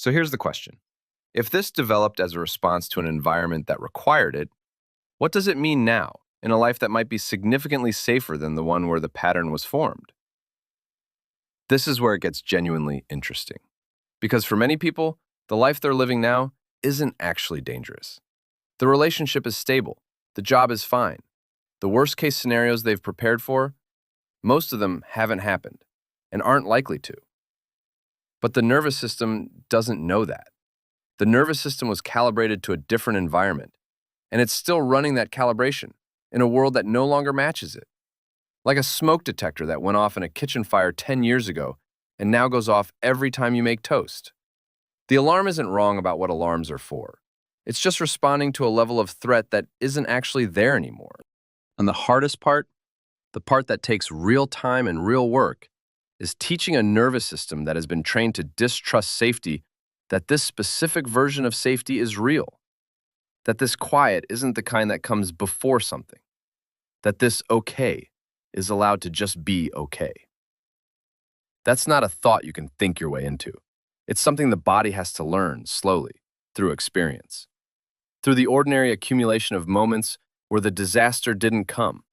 So here's the question. If this developed as a response to an environment that required it, what does it mean now in a life that might be significantly safer than the one where the pattern was formed? This is where it gets genuinely interesting. Because for many people, the life they're living now isn't actually dangerous. The relationship is stable, the job is fine. The worst case scenarios they've prepared for, most of them haven't happened and aren't likely to. But the nervous system doesn't know that. The nervous system was calibrated to a different environment, and it's still running that calibration in a world that no longer matches it. Like a smoke detector that went off in a kitchen fire 10 years ago and now goes off every time you make toast. The alarm isn't wrong about what alarms are for. It's just responding to a level of threat that isn't actually there anymore. And the hardest part, the part that takes real time and real work, is teaching a nervous system that has been trained to distrust safety that this specific version of safety is real. That this quiet isn't the kind that comes before something. That this okay is allowed to just be okay. That's not a thought you can think your way into. It's something the body has to learn slowly, through experience. Through the ordinary accumulation of moments where the disaster didn't come,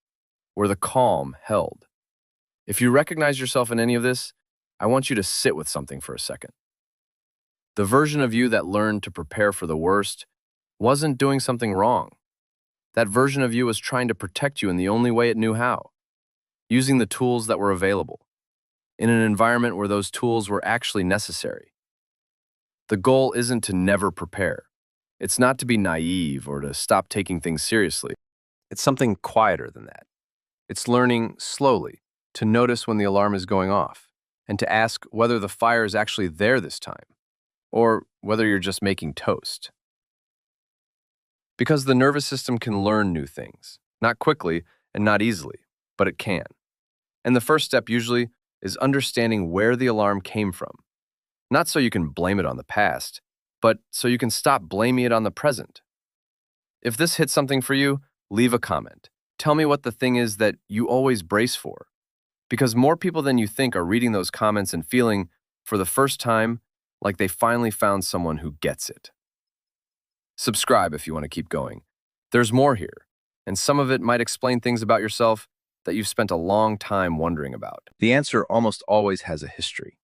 where the calm held. If you recognize yourself in any of this, I want you to sit with something for a second. The version of you that learned to prepare for the worst wasn't doing something wrong. That version of you was trying to protect you in the only way it knew how, using the tools that were available, in an environment where those tools were actually necessary. The goal isn't to never prepare. It's not to be naive or to stop taking things seriously. It's something quieter than that. It's learning slowly to notice when the alarm is going off and to ask whether the fire is actually there this time or whether you're just making toast. Because the nervous system can learn new things, not quickly and not easily, but it can. And the first step usually is understanding where the alarm came from. Not so you can blame it on the past, but so you can stop blaming it on the present. If this hits something for you, leave a comment. Tell me what the thing is that you always brace for. Because more people than you think are reading those comments and feeling, for the first time, like they finally found someone who gets it. Subscribe if you want to keep going. There's more here, and some of it might explain things about yourself that you've spent a long time wondering about. The answer almost always has a history.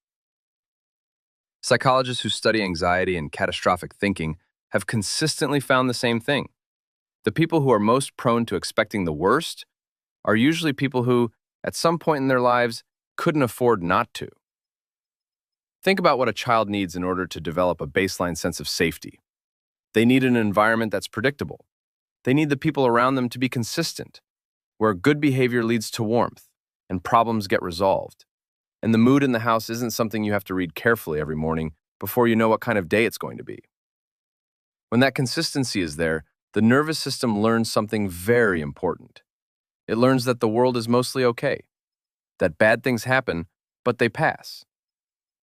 Psychologists who study anxiety and catastrophic thinking have consistently found the same thing. The people who are most prone to expecting the worst are usually people who, at some point in their lives, couldn't afford not to. Think about what a child needs in order to develop a baseline sense of safety. They need an environment that's predictable. They need the people around them to be consistent, where good behavior leads to warmth and problems get resolved. And the mood in the house isn't something you have to read carefully every morning before you know what kind of day it's going to be. When that consistency is there, the nervous system learns something very important. It learns that the world is mostly okay, that bad things happen, but they pass.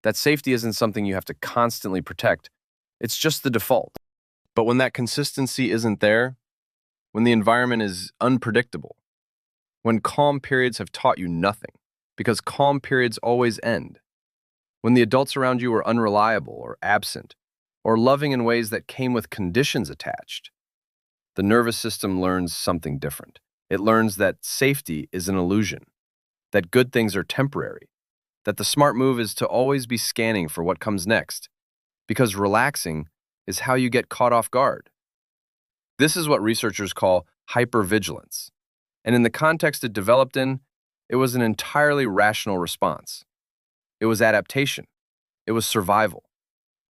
That safety isn't something you have to constantly protect, it's just the default. But when that consistency isn't there, when the environment is unpredictable, when calm periods have taught you nothing, because calm periods always end, when the adults around you are unreliable or absent, or loving in ways that came with conditions attached, the nervous system learns something different. It learns that safety is an illusion, that good things are temporary, that the smart move is to always be scanning for what comes next, because relaxing is how you get caught off guard. This is what researchers call hypervigilance, and in the context it developed in, it was an entirely rational response. It was adaptation. It was survival.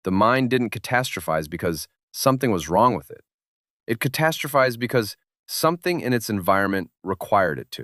The mind didn't catastrophize because something was wrong with it. It catastrophized because something in its environment required it to.